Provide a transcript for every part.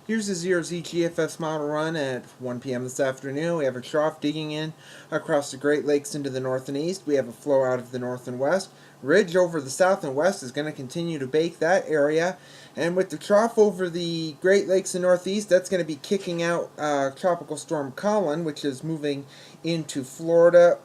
Here's a 0Z GFS Model Run at 1 p.m. this afternoon. We have a trough digging in across the Great Lakes into the north and east. We have a flow out of the north and west. Ridge over the south and west is going to continue to bake that area. And with the trough over the Great Lakes and northeast, that's going to be kicking out Tropical Storm Colin, which is moving into Florida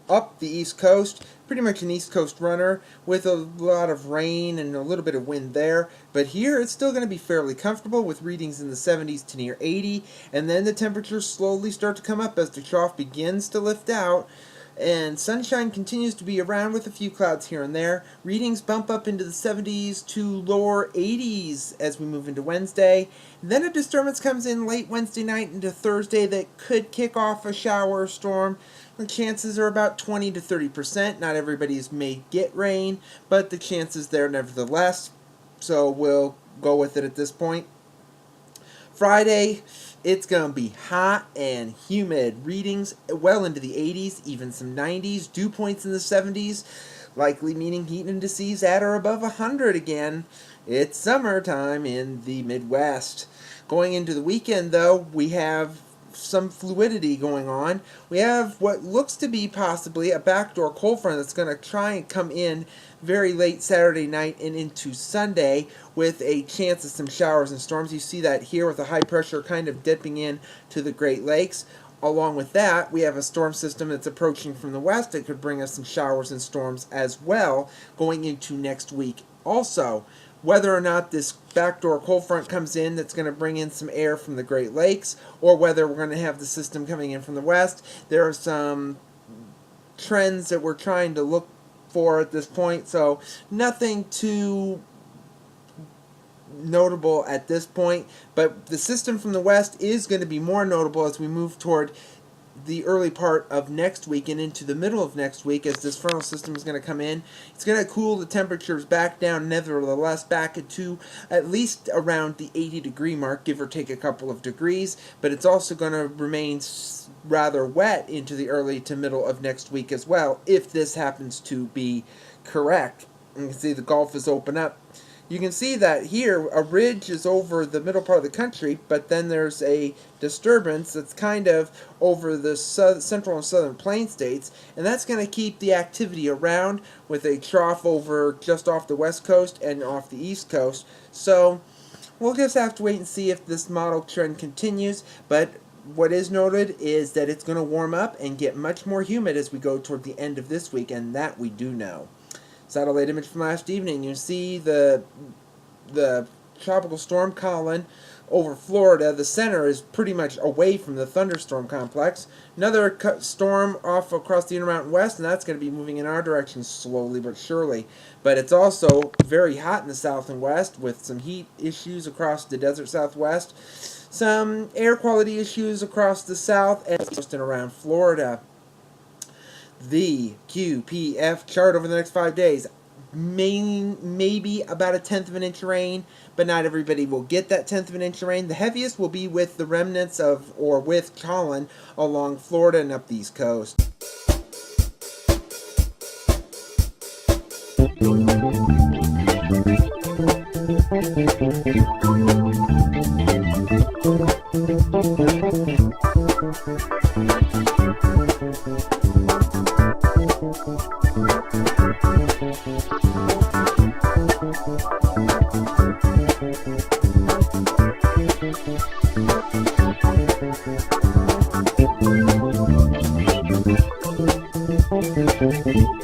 up the east coast. Pretty much an east coast runner with a lot of rain and a little bit of wind there. But here it's still going to be fairly comfortable with readings in the 70s to near 80. And then the temperatures slowly start to come up as the trough begins to lift out. And sunshine continues to be around with a few clouds here and there. Readings bump up into the 70s to lower 80s as we move into Wednesday. Then a disturbance comes in late Wednesday night into Thursday that could kick off a shower or storm. The chances are about 20 to 30%. Not everybody's may get rain, but the chances there nevertheless. So we'll go with it at this point. Friday, it's going to be hot and humid. Readings well into the 80s, even some 90s. Dew points in the 70s, likely meaning heat indices at or above 100 again. It's summertime in the Midwest. Going into the weekend, though, we have some fluidity going on. We have what looks to be possibly a backdoor cold front that's going to try and come in very late Saturday night and into Sunday with a chance of some showers and storms. You see that here with the high pressure kind of dipping in to the Great Lakes. Along with that, we have a storm system that's approaching from the west that could bring us some showers and storms as well going into next week. Also, whether or not this backdoor cold front comes in that's going to bring in some air from the Great Lakes, or whether we're going to have the system coming in from the west, there are some trends that we're trying to look for at this point, so nothing too notable at this point, but the system from the west is going to be more notable as we move toward the early part of next week and into the middle of next week as this frontal system is going to come in. It's going to cool the temperatures back down, nevertheless, back to at least around the 80-degree mark, give or take a couple of degrees, but it's also going to remain rather wet into the early to middle of next week as well, if this happens to be correct. You can see the Gulf is open up. You can see that here a ridge is over the middle part of the country, but then there's a disturbance that's kind of over the central and southern plain states, and that's going to keep the activity around with a trough over just off the west coast and off the east coast. So we'll just have to wait and see if this model trend continues, but what is noted is that it's going to warm up and get much more humid as we go toward the end of this week, and that we do know. Satellite image from last evening, you see the tropical storm Colin over Florida. The center is pretty much away from the thunderstorm complex. Another storm off across the Intermountain West, and that's going to be moving in our direction slowly but surely. But it's also very hot in the south and west with some heat issues across the desert southwest, some air quality issues across the south and just around Florida. The QPF chart over the next 5 days, maybe about 1/10 of an inch of rain, but not everybody will get that 1/10 of an inch of rain. The heaviest will be with the remnants of, or with Colin along Florida and up the East Coast. Thank you.